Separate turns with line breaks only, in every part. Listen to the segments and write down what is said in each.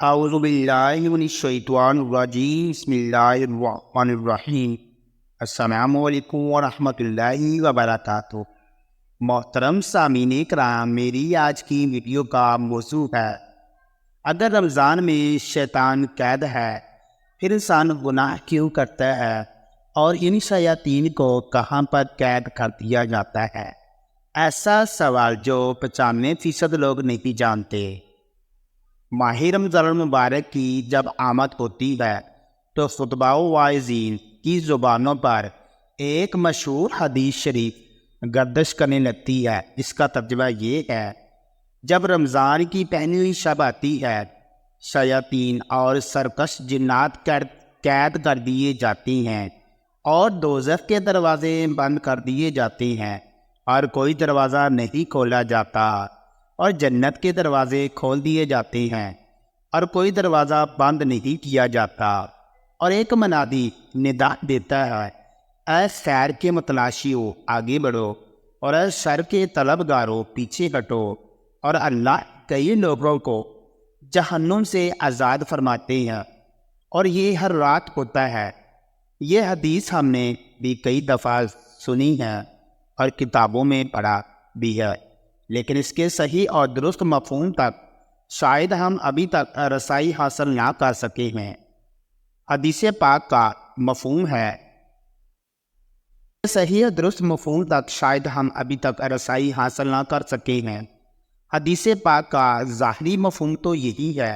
اعوذ باللہ من الشیطان الرجیم بسم اللہ الرحمن الرحیم۔ السلام علیکم ورحمۃ اللہ وبرکاتہ۔ محترم سامعین کرام، میری آج کی ویڈیو کا موضوع ہے اگر رمضان میں شیطان قید ہے پھر انسان گناہ کیوں کرتا ہے اور ان شیاطین کو کہاں پر قید کر دیا جاتا ہے؟ ایسا سوال جو 95% لوگ نہیں جانتے۔ ماہ رمضان المبارک کی جب آمد ہوتی ہے تو خطبہ و واعظین کی زبانوں پر ایک مشہور حدیث شریف گردش کرنے لگتی ہے، جس کا ترجمہ یہ ہے: جب رمضان کی پہلی شب آتی ہے شیاطین اور سرکش جنات قید کر دیے جاتی ہیں اور دوزخ کے دروازے بند کر دیے جاتے ہیں اور کوئی دروازہ نہیں کھولا جاتا، اور جنت کے دروازے کھول دیے جاتے ہیں اور کوئی دروازہ بند نہیں کیا جاتا، اور ایک منادی ندا دیتا ہے: اے خیر کے متلاشیوں آگے بڑھو، اور اے شر کے طلبگاروں پیچھے ہٹو، اور اللہ کئی لوگوں کو جہنم سے آزاد فرماتے ہیں، اور یہ ہر رات ہوتا ہے۔ یہ حدیث ہم نے بھی کئی دفعہ سنی ہے اور کتابوں میں پڑھا بھی ہے، لیکن اس کے صحیح اور درست مفہوم تک شاید ہم ابھی تک رسائی حاصل نہ کر سکے ہیں۔ حدیث پاک کا مفہوم ہے صحیح اور درست مفہوم تک شاید ہم ابھی تک رسائی حاصل نہ کر سکے ہیں۔ حدیث پاک کا ظاہری مفہوم تو یہی ہے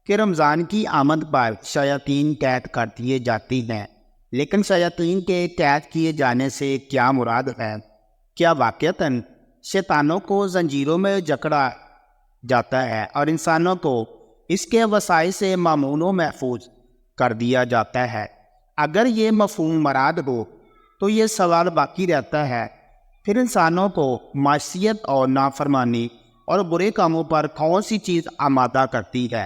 کہ رمضان کی آمد پر شیاطین قید کر دیے جاتی ہیں، لیکن شیاطین کے قید کیے جانے سے کیا مراد ہے؟ کیا واقعتاً شیطانوں کو زنجیروں میں جکڑا جاتا ہے اور انسانوں کو اس کے وسائل سے مامون و محفوظ کر دیا جاتا ہے؟ اگر یہ مفہوم مراد ہو تو یہ سوال باقی رہتا ہے، پھر انسانوں کو معصیت اور نافرمانی اور برے کاموں پر کون سی چیز آمادہ کرتی ہے؟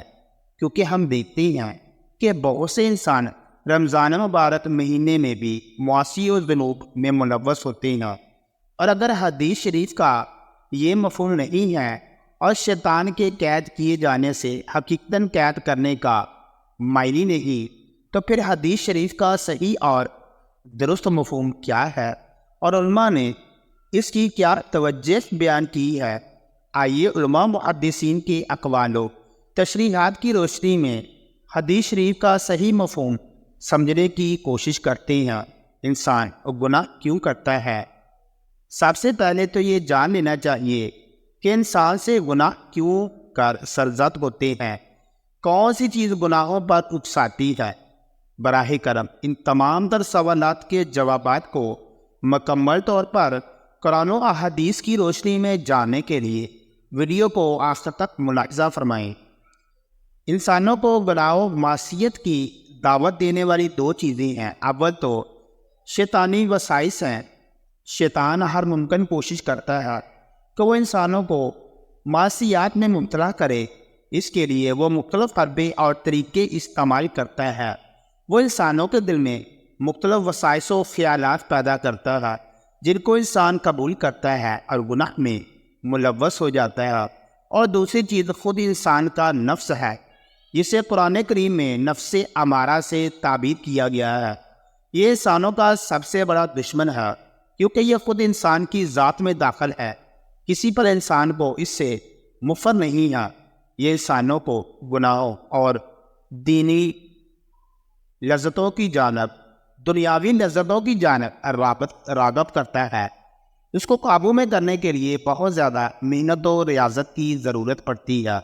کیونکہ ہم دیکھتے ہیں کہ بہت سے انسان رمضان مبارک مہینے میں بھی معاصی و ذنوب میں ملوث ہوتے ہیں، اور اگر حدیث شریف کا یہ مفہوم نہیں ہے اور شیطان کے قید کیے جانے سے حقیقتاً قید کرنے کا معنی نہیں، تو پھر حدیث شریف کا صحیح اور درست مفہوم کیا ہے اور علماء نے اس کی کیا توجہ بیان کی ہے؟ آئیے علماء محدثین کے اقوال و تشریحات کی روشنی میں حدیث شریف کا صحیح مفہوم سمجھنے کی کوشش کرتے ہیں۔ انسان گناہ کیوں کرتا ہے؟ سب سے پہلے تو یہ جان لینا چاہیے کہ انسان سے گناہ کیوں کر سرزد ہوتے ہیں، کون سی چیز گناہوں پر اکساتی ہے۔ براہ کرم ان تمام تر سوالات کے جوابات کو مکمل طور پر قرآن و احادیث کی روشنی میں جاننے کے لیے ویڈیو کو آخر تک ملاحظہ فرمائیں۔ انسانوں کو گناہ و معصیت کی دعوت دینے والی دو چیزیں ہیں۔ اول تو شیطانی وسائس ہیں۔ شیطان ہر ممکن کوشش کرتا ہے کہ وہ انسانوں کو معصیات میں مبتلا کرے، اس کے لیے وہ مختلف حربے اور طریقے استعمال کرتا ہے۔ وہ انسانوں کے دل میں مختلف وسائس و خیالات پیدا کرتا ہے جن کو انسان قبول کرتا ہے اور گناہ میں ملوث ہو جاتا ہے۔ اور دوسری چیز خود انسان کا نفس ہے، جسے قرآن کریم میں نفس امارہ سے تعبیر کیا گیا ہے۔ یہ انسانوں کا سب سے بڑا دشمن ہے، کیونکہ یہ خود انسان کی ذات میں داخل ہے، کسی پر انسان کو اس سے مفر نہیں ہے۔ یہ انسانوں کو گناہوں اور دینی لذتوں کی جانب، دنیاوی لذتوں کی جانب راغب کرتا ہے۔ اس کو قابو میں کرنے کے لیے بہت زیادہ محنت و ریاضت کی ضرورت پڑتی ہے۔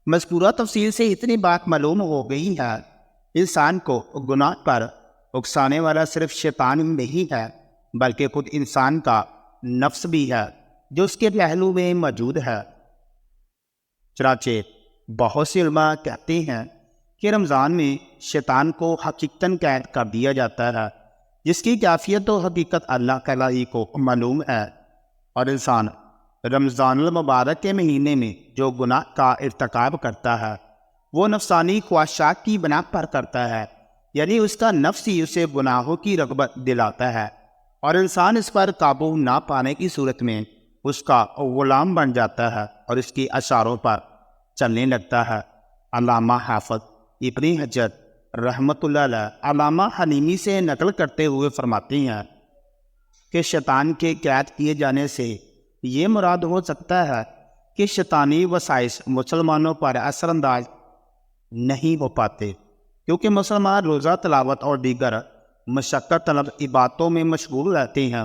مذکورہ تفصیل سے اتنی بات معلوم ہو گئی ہے، انسان کو گناہ پر اکسانے والا صرف شیطان نہیں ہے، بلکہ خود انسان کا نفس بھی ہے جو اس کے پہلو میں موجود ہے۔ چنانچہ بہت سے علماء کہتے ہیں کہ رمضان میں شیطان کو حقیقتاً قید کر دیا جاتا ہے، جس کی کیفیت و حقیقت اللہ تعالیٰ کو معلوم ہے، اور انسان رمضان المبارک کے مہینے میں جو گناہ کا ارتکاب کرتا ہے وہ نفسانی خواہشات کی بنا پر کرتا ہے، یعنی اس کا نفس ہی اسے گناہوں کی رغبت دلاتا ہے، اور انسان اس پر قابو نہ پانے کی صورت میں اس کا غلام بن جاتا ہے اور اس کی اشاروں پر چلنے لگتا ہے۔ علامہ حافظ ابن حجر رحمۃ اللہ علیہ علامہ حلیمی سے نقل کرتے ہوئے فرماتے ہیں کہ شیطان کے قید کیے جانے سے یہ مراد ہو سکتا ہے کہ شیطانی وسائس مسلمانوں پر اثر انداز نہیں ہو پاتے، کیونکہ مسلمان روزہ تلاوت اور دیگر مشقت طلب عبادتوں میں مشغول رہتے ہیں،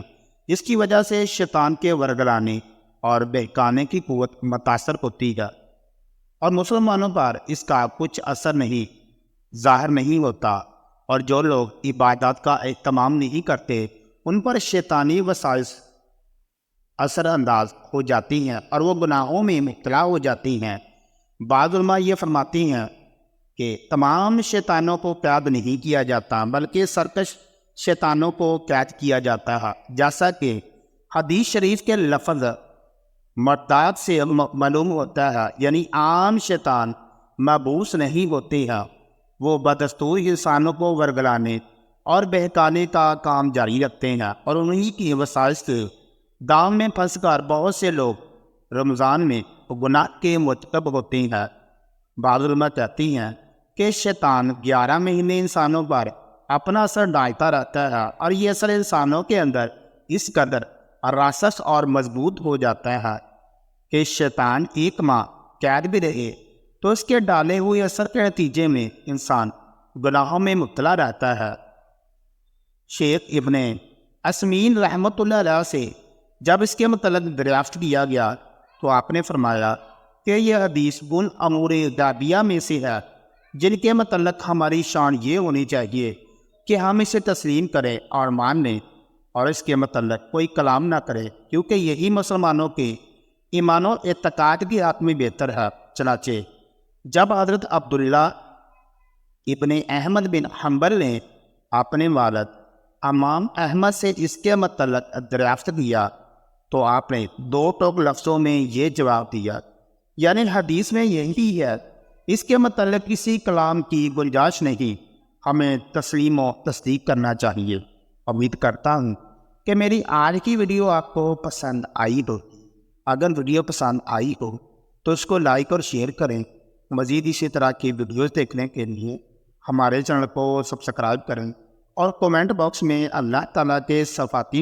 جس کی وجہ سے شیطان کے ورگلانے اور بہکانے کی قوت متاثر ہوتی ہے، اور مسلمانوں پر اس کا کچھ اثر نہیں ظاہر نہیں ہوتا، اور جو لوگ عبادات کا اہتمام نہیں کرتے ان پر شیطانی وسائس اثر انداز ہو جاتی ہیں اور وہ گناہوں میں مبتلا ہو جاتی ہیں۔ بعض علماء یہ فرماتی ہیں کہ تمام شیطانوں کو قید نہیں کیا جاتا بلکہ سرکش شیطانوں کو قید کیا جاتا ہے، جیسا کہ حدیث شریف کے لفظ مردات سے معلوم ہوتا ہے، یعنی عام شیطان مبعوث نہیں ہوتے ہیں، وہ بدستور انسانوں کو ورگلانے اور بہکانے کا کام جاری رکھتے ہیں، اور انہی کی وسائس کے دام میں پھنس کر بہت سے لوگ رمضان میں گناہ کے مرتکب ہوتے ہیں۔ بعض علماء کہتی ہیں کہ شیطان 11 مہینے انسانوں پر اپنا اثر ڈالتا رہتا ہے، اور یہ اثر انسانوں کے اندر اس قدر راسخ اور مضبوط ہو جاتا ہے کہ شیطان 1 ماہ قید بھی رہے تو اس کے ڈالے ہوئے اثر کے نتیجے میں انسان گناہوں میں مبتلا رہتا ہے۔ شیخ ابن عثیمین رحمۃ اللہ علیہ سے جب اس کے متعلق دریافت کیا گیا تو آپ نے فرمایا کہ یہ حدیث ان امور غیبیہ میں سے ہے جن کے متعلق ہماری شان یہ ہونی چاہیے کہ ہم اسے تسلیم کریں اور مان لیں، اور اس کے متعلق کوئی کلام نہ کریں، کیونکہ یہی مسلمانوں کے ایمان و اعتقاد کی حق میں بہتر ہے۔ چنانچہ جب حضرت عبداللہ ابن احمد بن حنبل نے اپنے والد امام احمد سے اس کے متعلق دریافت کیا تو آپ نے 2 ٹوک لفظوں میں یہ جواب دیا، یعنی حدیث میں یہی ہے، اس کے متعلق کسی کلام کی گنجائش نہیں، ہمیں تسلیم و تصدیق کرنا چاہیے۔ امید کرتا ہوں کہ میری آج کی ویڈیو آپ کو پسند آئی ہو۔ اگر ویڈیو پسند آئی ہو تو اس کو لائک اور شیئر کریں۔ مزید اسی طرح کی ویڈیوز دیکھنے کے لیے ہمارے چینل کو سبسکرائب کریں، اور کومنٹ باکس میں اللہ تعالیٰ کے صفاتی